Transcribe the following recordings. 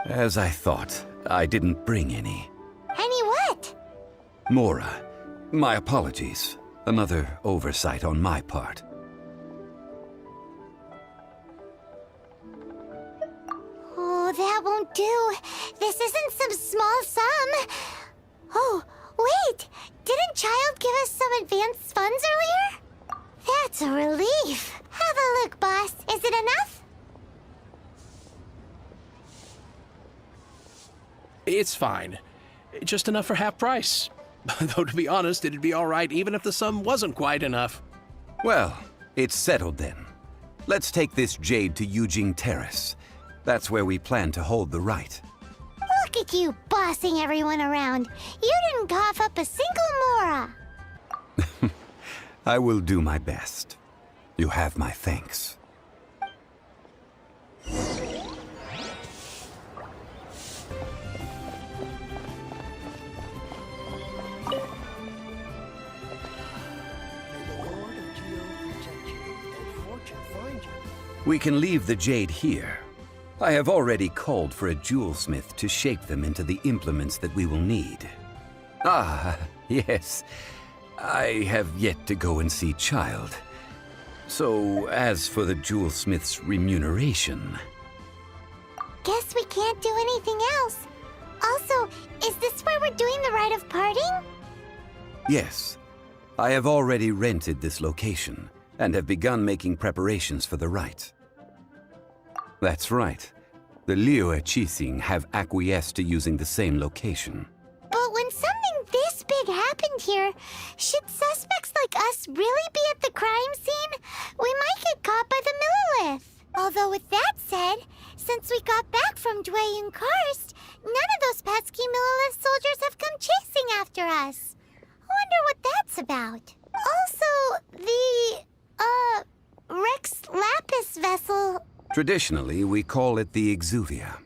As I thought, I didn't bring any. Any what? Mora, my apologies. Another oversight on my part. Oh, that won't do. This isn't some small sum. Oh, wait! Didn't Child give us some advanced funds earlier? That's a relief. Have a look, boss. Is it enough? It's fine. Just enough for half price. Though, to be honest, it'd be all right even if the sum wasn't quite enough. Well, it's settled then. Let's take this jade to Yujing Terrace. That's where we plan to hold the rite. Look at you bossing everyone around. You didn't cough up a single Mora. I will do my best. You have my thanks. We can leave the jade here. I have already called for a jewelsmith to shape them into the implements that we will need. Ah, yes. I have yet to go and see Child. So, as for the jewelsmith's remuneration... Guess we can't do anything else. Also, is this where we're doing the rite of parting? Yes. I have already rented this location, and have begun making preparations for the rite. That's right. The Liyue Qixing have acquiesced to using the same location. But when something this big happened here, should suspects like us really be at the crime scene? We might get caught by the Millilith. Although with that said, since we got back from Dwayne Karst, none of those pesky Millilith soldiers have come chasing after us. I wonder what that's about. Also, the, Rex Lapis vessel... Traditionally, we call it the Exuvia.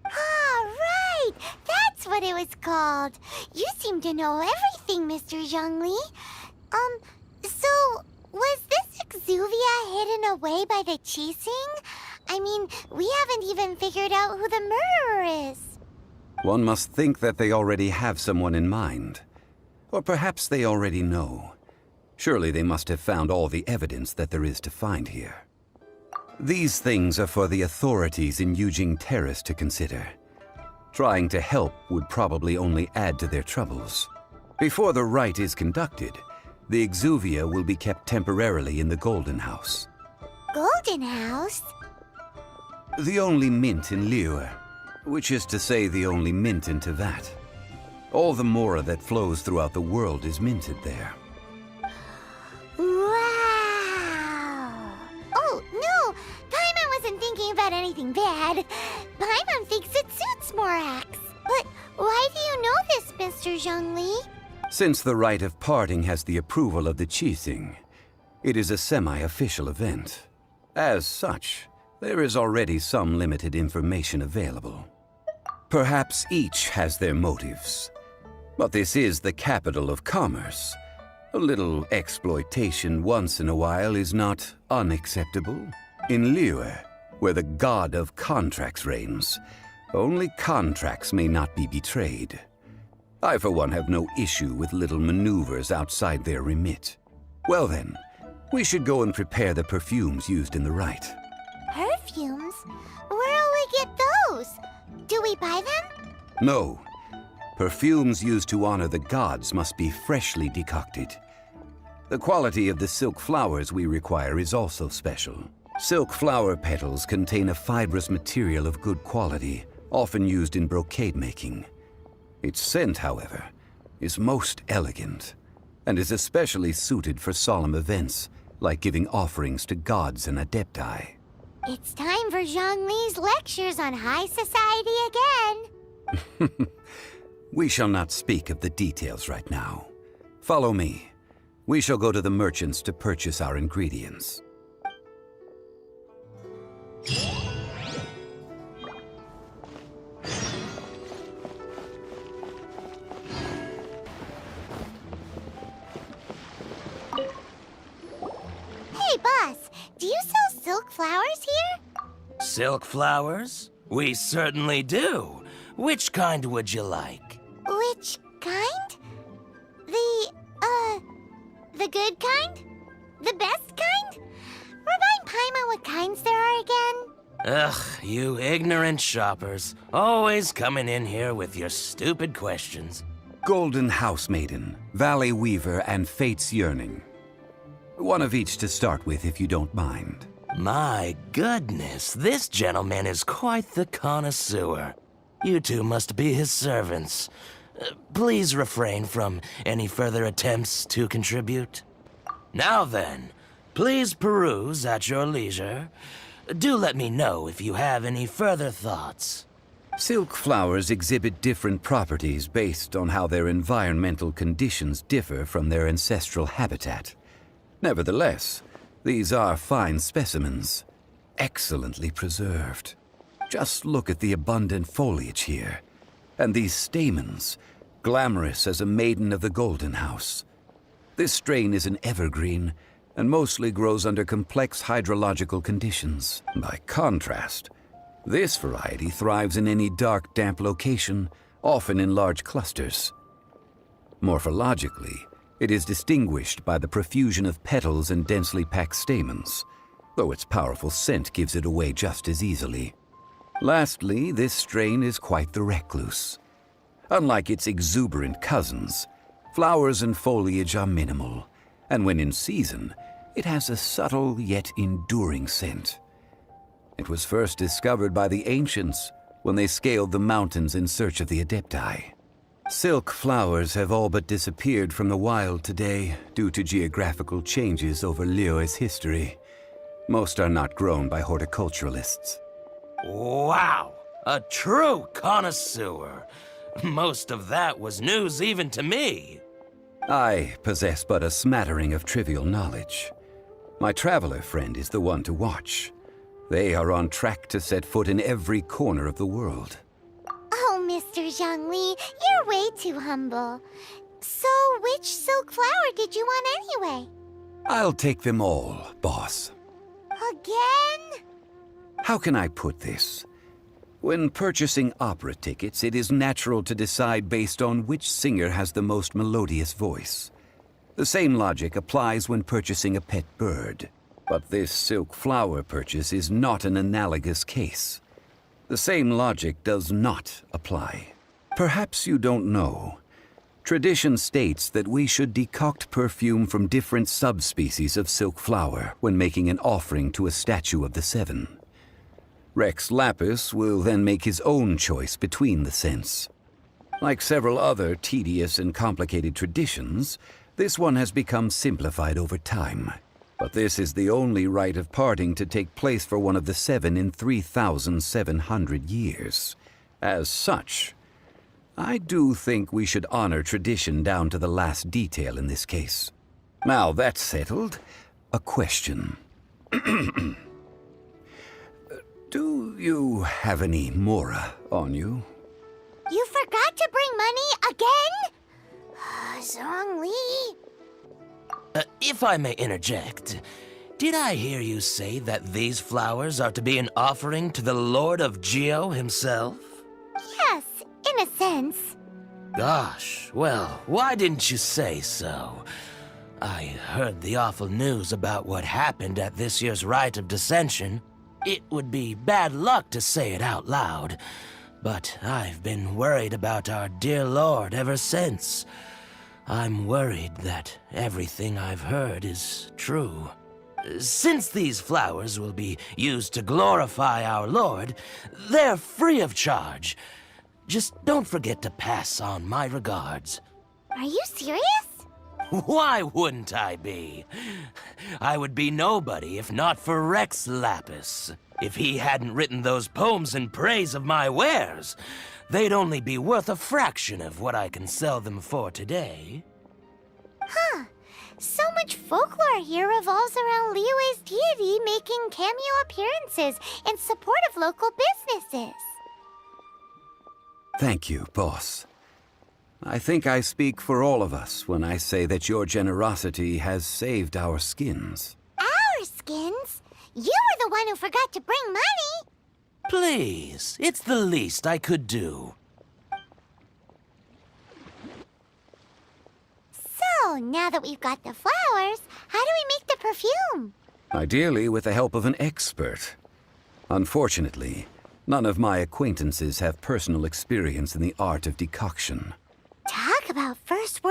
Ah, right! That's what it was called. You seem to know everything, Mr. Zhongli. So, was this Exuvia hidden away by the Qixing? I mean, we haven't even figured out who the murderer is. One must think that they already have someone in mind. Or perhaps they already know. Surely they must have found all the evidence that there is to find here. These things are for the authorities in Yujing Terrace to consider. Trying to help would probably only add to their troubles. Before the rite is conducted, the Exuvia will be kept temporarily in the Golden House. Golden House? The only mint in Liyue, which is to say the only mint in Teyvat. All the Mora that flows throughout the world is minted there. Wow! Oh, no! Paimon wasn't thinking about anything bad. Paimon thinks it suits Morax. But why do you know this, Mr. Zhongli? Since the rite of parting has the approval of the Qixing, it is a semi-official event. As such, there is already some limited information available. Perhaps each has their motives. But this is the capital of commerce. A little exploitation once in a while is not unacceptable. In Liyue, where the god of contracts reigns, only contracts may not be betrayed. I, for one, have no issue with little maneuvers outside their remit. Well then, we should go and prepare the perfumes used in the rite. Perfumes? Where'll we get those? Do we buy them? No. Perfumes used to honor the gods must be freshly decocted. The quality of the silk flowers we require is also special. Silk flower petals contain a fibrous material of good quality, often used in brocade making. Its scent, however, is most elegant, and is especially suited for solemn events, like giving offerings to gods and adepti. It's time for Zhongli's lectures on high society again. We shall not speak of the details right now. Follow me. We shall go to the merchants to purchase our ingredients. Do you sell silk flowers here? Silk flowers? We certainly do. Which kind would you like? Which kind? The good kind? The best kind? Remind Paimon what kinds there are again. Ugh, you ignorant shoppers. Always coming in here with your stupid questions. Golden House Maiden, Valley Weaver, and Fate's Yearning. One of each to start with, if you don't mind. My goodness, this gentleman is quite the connoisseur. You two must be his servants. Please refrain from any further attempts to contribute. Now then, please peruse at your leisure. Do let me know if you have any further thoughts. Silk flowers exhibit different properties based on how their environmental conditions differ from their ancestral habitat. Nevertheless, these are fine specimens, excellently preserved. Just look at the abundant foliage here, and these stamens, glamorous as a maiden of the Golden House. This strain is an evergreen, and mostly grows under complex hydrological conditions. By contrast, this variety thrives in any dark, damp location, often in large clusters. Morphologically, it is distinguished by the profusion of petals and densely packed stamens, though its powerful scent gives it away just as easily. Lastly, this strain is quite the recluse. Unlike its exuberant cousins, flowers and foliage are minimal, and when in season, it has a subtle yet enduring scent. It was first discovered by the ancients when they scaled the mountains in search of the Adepti. Silk flowers have all but disappeared from the wild today due to geographical changes over Liyue's history. Most are not grown by horticulturalists. Wow! A true connoisseur! Most of that was news even to me. I possess but a smattering of trivial knowledge. My traveler friend is the one to watch. They are on track to set foot in every corner of the world. Oh, Mr. Zhongli, you're way too humble. So, which silk flower did you want anyway? I'll take them all, boss. Again? How can I put this? When purchasing opera tickets, it is natural to decide based on which singer has the most melodious voice. The same logic applies when purchasing a pet bird. But this silk flower purchase is not an analogous case. The same logic does not apply. Perhaps you don't know. Tradition states that we should decoct perfume from different subspecies of silk flower when making an offering to a statue of the Seven. Rex Lapis will then make his own choice between the scents. Like several other tedious and complicated traditions, this one has become simplified over time. But this is the only rite of parting to take place for one of the Seven in 3,700 years. As such, I do think we should honor tradition down to the last detail in this case. Now that's settled, a question. Do you have any mora on you? You forgot to bring money again? Zhongli. If I may interject, did I hear you say that these flowers are to be an offering to the Lord of Geo himself? Yes, in a sense. Gosh, well, why didn't you say so? I heard the awful news about what happened at this year's Rite of Dissension. It would be bad luck to say it out loud, but I've been worried about our dear Lord ever since. I'm worried that everything I've heard is true. Since these flowers will be used to glorify our Lord, they're free of charge. Just don't forget to pass on my regards. Are you serious? Why wouldn't I be? I would be nobody if not for Rex Lapis. If he hadn't written those poems in praise of my wares, they'd only be worth a fraction of what I can sell them for today. Huh. So much folklore here revolves around Liyue's deity making cameo appearances in support of local businesses. Thank you, boss. I think I speak for all of us when I say that your generosity has saved our skins. Our skins? You were the one who forgot to bring money. Please, it's the least I could do. So, now that we've got the flowers, how do we make the perfume? Ideally with the help of an expert. Unfortunately, none of my acquaintances have personal experience in the art of decoction. Talk about first world